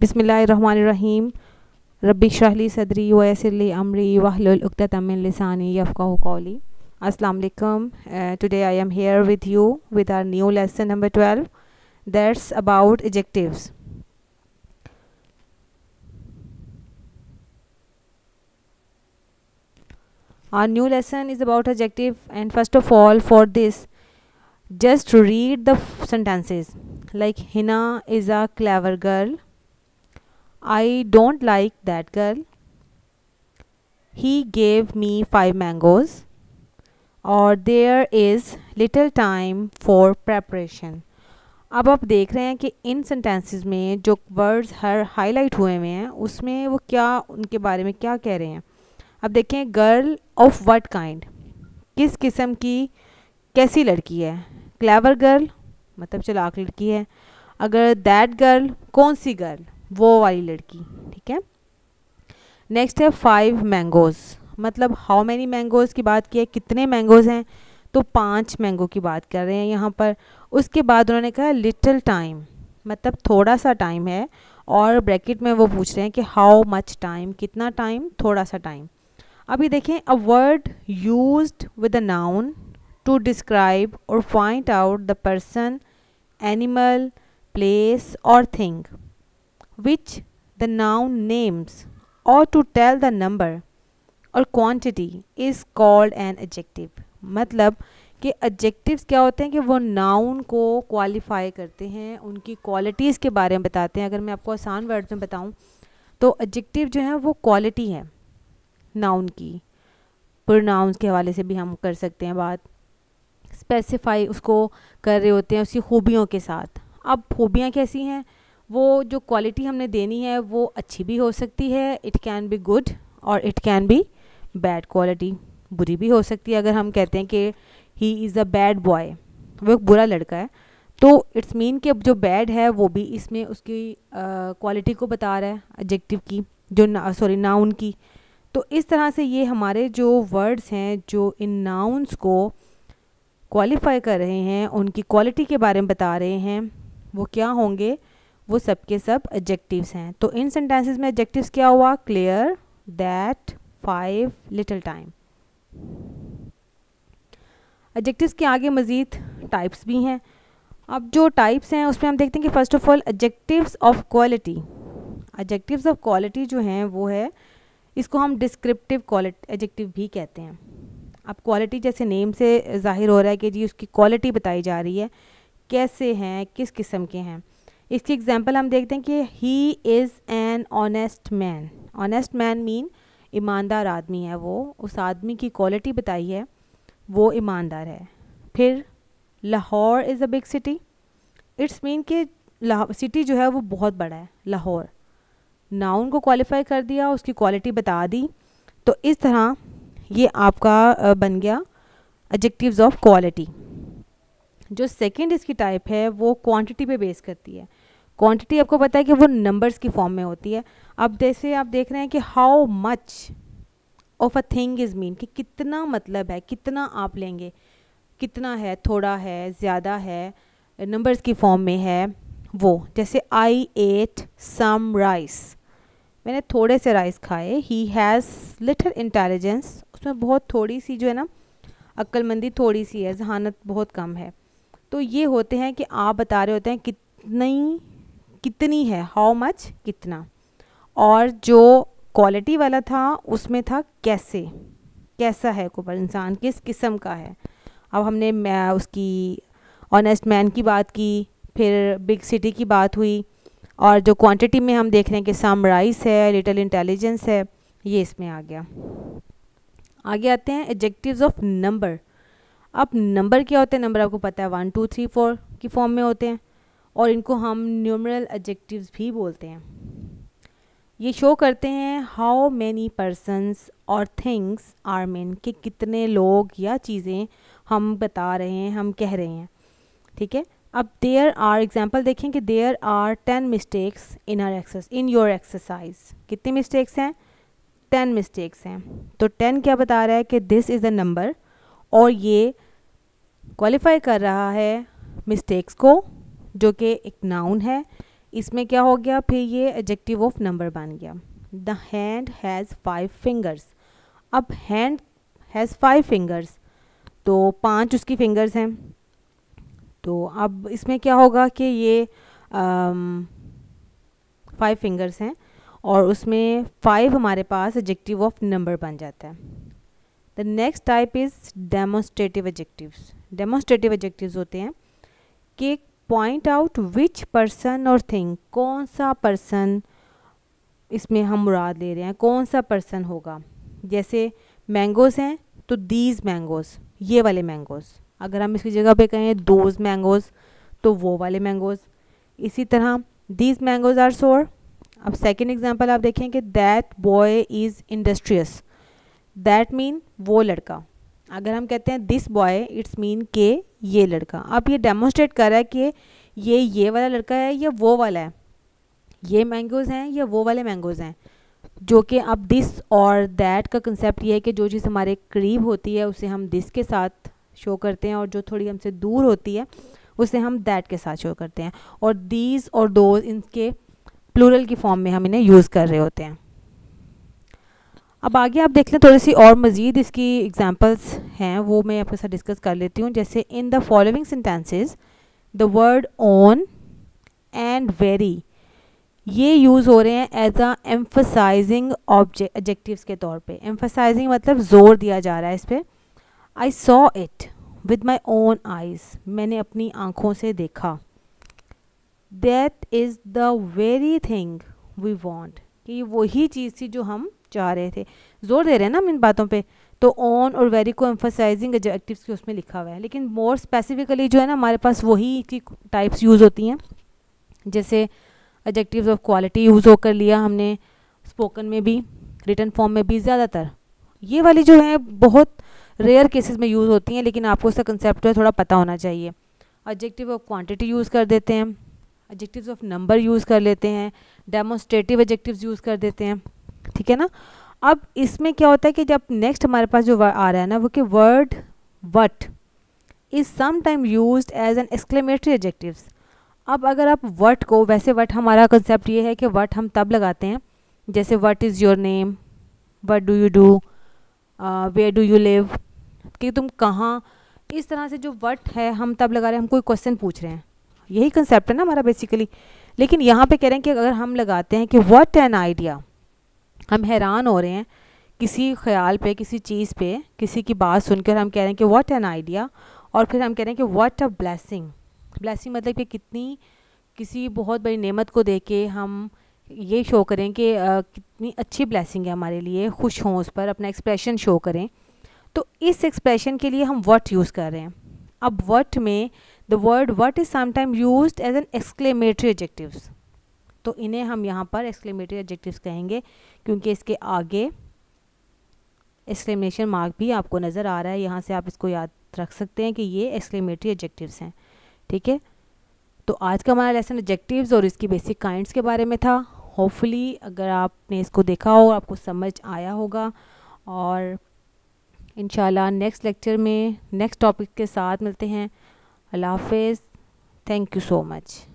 बिस्मिल्लाहिर्रहमानिर्रहीम। रब्बि इश्रह ली सदरी वयस्सिर ली अमरी वहलुल उक़दतम मिन लिसानी यफ़क़हू क़ौली। अस्सलाम वालेकुम। Today I am here with you with our new lesson number 12, that's about adjectives. Our new lesson is about adjective, and first of all, for this, just read the sentences. Like, Hina is a clever girl. I don't like that girl. He gave me 5 mangoes. और there is little time for preparation. अब आप देख रहे हैं कि इन sentences में जो words हर highlight हुए हुए हैं उसमें वो क्या उनके बारे में क्या कह रहे हैं। अब देखें, गर्ल ऑफ व्हाट काइंड, किस किस्म की, कैसी लड़की है। क्लेवर गर्ल मतलब चालाक लड़की है। अगर दैट गर्ल, कौन सी गर्ल, वो वाली लड़की, ठीक है। नेक्स्ट है 5 मैंगोज़, मतलब हाउ मैनी मैंगोज़ की बात की है, कितने मैंगोज़ हैं, तो 5 मैंगो की बात कर रहे हैं यहाँ पर। उसके बाद उन्होंने कहा लिटिल टाइम, मतलब थोड़ा सा टाइम है, और ब्रैकेट में वो पूछ रहे हैं कि हाउ मच टाइम, कितना टाइम, थोड़ा सा टाइम। अभी देखें, a word used with a noun to describe और point out the person, animal, place और thing which the noun names or to tell the number or quantity is called an adjective. मतलब कि adjectives क्या होते हैं कि वो noun को qualify करते हैं, उनकी qualities के बारे में बताते हैं। अगर मैं आपको आसान वर्ड्स में बताऊं तो adjective जो है वो quality है noun की। pronouns के हवाले से भी हम कर सकते हैं बात, specify उसको कर रहे होते हैं उसकी खूबियों के साथ। अब खूबियाँ कैसी हैं, वो जो क्वालिटी हमने देनी है वो अच्छी भी हो सकती है, इट कैन बी गुड, और it can be bad quality, बुरी भी हो सकती है। अगर हम कहते हैं कि he is a bad boy, वो एक बुरा लड़का है, तो इट्स मीन कि जो बैड है वो भी इसमें उसकी क्वालिटी को बता रहा है, एडजेक्टिव की, जो नाउन की। तो इस तरह से ये हमारे जो वर्ड्स हैं जो इन नाउन्स को क्वालिफाई कर रहे हैं, उनकी क्वालिटी के बारे में बता रहे हैं, वो क्या होंगे, वो सब के सब एडजेक्टिव्स हैं। तो इन सेंटेंसेस में एडजेक्टिव्स क्या हुआ, clear, that, 5, little time. Adjectives के आगे मज़ीद टाइप्स भी हैं। अब जो टाइप्स हैं उसमें हम देखते हैं कि first of all adjectives of quality. Adjectives of quality जो हैं वो है, इसको हम डिस्क्रिप्टिव क्वालिटी एडजेक्टिव भी कहते हैं। अब क्वालिटी जैसे नेम से ज़ाहिर हो रहा है कि जी उसकी क्वालिटी बताई जा रही है, कैसे हैं, किस किस्म के हैं। इसकी एग्जांपल हम देखते हैं कि he is an honest man. Honest man mean ईमानदार आदमी है, वो उस आदमी की क्वालिटी बताई है, वो ईमानदार है। फिर Lahore is a big city, it's mean कि सिटी जो है वो बहुत बड़ा है, लाहौर। नाउन को क्वालिफाई कर दिया, उसकी क्वालिटी बता दी। तो इस तरह ये आपका बन गया एडजेक्टिव्स ऑफ क्वालिटी। जो सेकंड इसकी टाइप है वो क्वांटिटी पे बेस करती है। क्वांटिटी आपको पता है कि वो नंबर्स की फॉर्म में होती है। अब जैसे आप देख रहे हैं कि how much of a thing is mean, कि कितना मतलब है, कितना आप लेंगे, कितना है, थोड़ा है, ज़्यादा है, नंबर्स की फॉर्म में है वो। जैसे आई एट सम राइस, मैंने थोड़े से राइस खाए। ही हैज़ लिटिल इंटेलिजेंस, उसमें बहुत थोड़ी सी जो है ना अक्लमंदी थोड़ी सी है, जहानत बहुत कम है। तो ये होते हैं कि आप बता रहे होते हैं कितनी है, हाउ मच, कितना। और जो क्वालिटी वाला था उसमें था कैसे, कैसा है कोई इंसान, किस किस्म का है। अब हमने उसकी ऑनेस्ट मैन की बात की, फिर बिग सिटी की बात हुई, और जो क्वांटिटी में हम देख रहे हैं कि सम राइस है, लिटिल इंटेलिजेंस है, ये इसमें आ गया। आगे आते हैं एडजेक्टिव्स ऑफ नंबर। अब नंबर क्या होते हैं, नंबर आपको पता है 1 2 3 4 की फॉर्म में होते हैं, और इनको हम न्यूमरल एडजेक्टिव्स भी बोलते हैं। ये शो करते हैं हाउ मैनी पर्सन्स और थिंग्स आर मीन, कि कितने लोग या चीज़ें हम बता रहे हैं, हम कह रहे हैं, ठीक है। अब देयर आर, एग्जांपल देखें कि there are 10 mistakes in your exercise. कितनी मिस्टेक्स हैं, 10 मिस्टेक्स हैं। तो 10 क्या बता रहा है कि दिस इज़ अ नंबर, और ये क्वालिफाई कर रहा है मिस्टेक्स को, जो कि एक नाउन है, इसमें क्या हो गया, फिर ये एडजेक्टिव ऑफ नंबर बन गया। The hand has 5 fingers. अब हैंड हैज़ 5 फिंगर्स, तो 5 उसकी फिंगर्स हैं। तो अब इसमें क्या होगा कि ये 5 फिंगर्स हैं और उसमें 5 हमारे पास एडजेक्टिव ऑफ नंबर बन जाता है। The next type is demonstrative adjectives. Demonstrative adjectives होते हैं कि पॉइंट आउट विच पर्सन और थिंग, कौन सा पर्सन इसमें हम मुराद ले रहे हैं, कौन सा पर्सन होगा। जैसे मैंगोज़ हैं तो दीज मैंगोज़, ये वाले मैंगोज़। अगर हम इसकी जगह पे कहें दोज मैंगोज़ तो वो वाले मैंगोज़। इसी तरह दीज मैंगोज़ आर सोर। अब सेकेंड एग्जांपल आप देखें कि that boy is industrious. That mean वो लड़का। अगर हम कहते हैं दिस बॉय, इट्स मीन के ये लड़का। अब ये डेमोन्स्ट्रेट कर रहा है कि ये वाला लड़का है या वो वाला है, ये मैंगोज़ हैं या वो वाले मैंगोज़ हैं। जो कि अब दिस और दैट का कंसेप्ट ये है कि जो चीज़ हमारे करीब होती है उसे हम दिस के साथ शो करते हैं और जो थोड़ी हमसे दूर होती है उसे हम दैट के साथ शो करते हैं। और दीज और दोज इनके प्लूरल की फॉर्म में हम इन्हें यूज़ कर रहे होते हैं। अब आगे आप देख लें, थोड़ी सी और मज़ीद इसकी एग्जांपल्स हैं वो मैं आपके साथ डिस्कस कर लेती हूँ। जैसे in the following sentences the word on and very ये यूज़ हो रहे हैं एज अ एम्फसाइजिंग एडजेक्टिव्स के तौर पे। एम्फसाइजिंग मतलब ज़ोर दिया जा रहा है इस पर। I saw it with my own eyes, मैंने अपनी आँखों से देखा। That is the very thing we want, कि ये वही चीज़ थी जो हम चाह रहे थे। जोर दे रहे हैं ना हम इन बातों पे। तो ऑन और वेरी को एम्फसाइजिंग एडजेक्टिव्स की उसमें लिखा हुआ है, लेकिन मोर स्पेसिफिकली जो है ना हमारे पास वही की टाइप्स यूज़ होती हैं। जैसे एडजेक्टिव्स ऑफ क्वालिटी यूज़ होकर लिया हमने, स्पोकन में भी, रिटन फॉर्म में भी। ज़्यादातर ये वाली जो है बहुत रेयर केसेस में यूज़ होती हैं, लेकिन आपको उसका कंसेप्ट जो है थोड़ा पता होना चाहिए। एडजेक्टिव ऑफ क्वांटिटी यूज़ कर देते हैं, एडजेक्टिव्स ऑफ नंबर यूज़ कर लेते हैं, डेमोन्स्ट्रेटिव एडजेक्टिव्स यूज़ कर देते हैं, ठीक है ना। अब इसमें क्या होता है कि जब नेक्स्ट हमारे पास जो आ रहा है ना वो कि word what is some time used as an exclamatory adjectives. अब अगर आप वट को, वैसे वट हमारा कंसेप्ट ये है कि वट हम तब लगाते हैं जैसे what is your name, what do you do, where do you live, कि तुम कहाँ, इस तरह से जो वट है हम तब लगा रहे हैं, हम कोई क्वेश्चन पूछ रहे हैं। यही कंसेप्ट है ना हमारा बेसिकली। लेकिन यहाँ पे कह रहे हैं कि अगर हम लगाते हैं कि व्हाट एन आइडिया, हम हैरान हो रहे हैं किसी ख्याल पे, किसी चीज़ पे, किसी की बात सुनकर हम कह रहे हैं कि व्हाट एन आइडिया, और फिर हम कह रहे हैं कि व्हाट अ ब्लेसिंग। ब्लेसिंग मतलब कि कितनी, किसी बहुत बड़ी नेमत को देख के हम ये शो करें कि कितनी अच्छी ब्लेसिंग है हमारे लिए, खुश हों उस पर, अपना एक्सप्रेशन शो करें। तो इस एक्सप्रेशन के लिए हम व्हाट यूज़ कर रहे हैं। अब व्हाट में the word what is sometime used as an exclamatory adjectives, तो इन्हें हम यहाँ पर एक्सक्लेमेटरी एडजेक्टिव्स कहेंगे, क्योंकि इसके आगे एक्सक्लेमेशन मार्क भी आपको नज़र आ रहा है। यहाँ से आप इसको याद रख सकते हैं कि ये एक्सक्लेमेटरी एडजेक्टिव्स हैं, ठीक है। तो आज का हमारा लेसन एडजेक्टिव्स और इसकी बेसिक काइंड्स के बारे में था। होपफुली अगर आपने इसको देखा हो आपको समझ आया होगा, और इंशाल्लाह नेक्स्ट लेक्चर में नेक्स्ट टॉपिक के साथ मिलते हैं। अल्लाह हाफ़िज़, थैंक यू सो मच।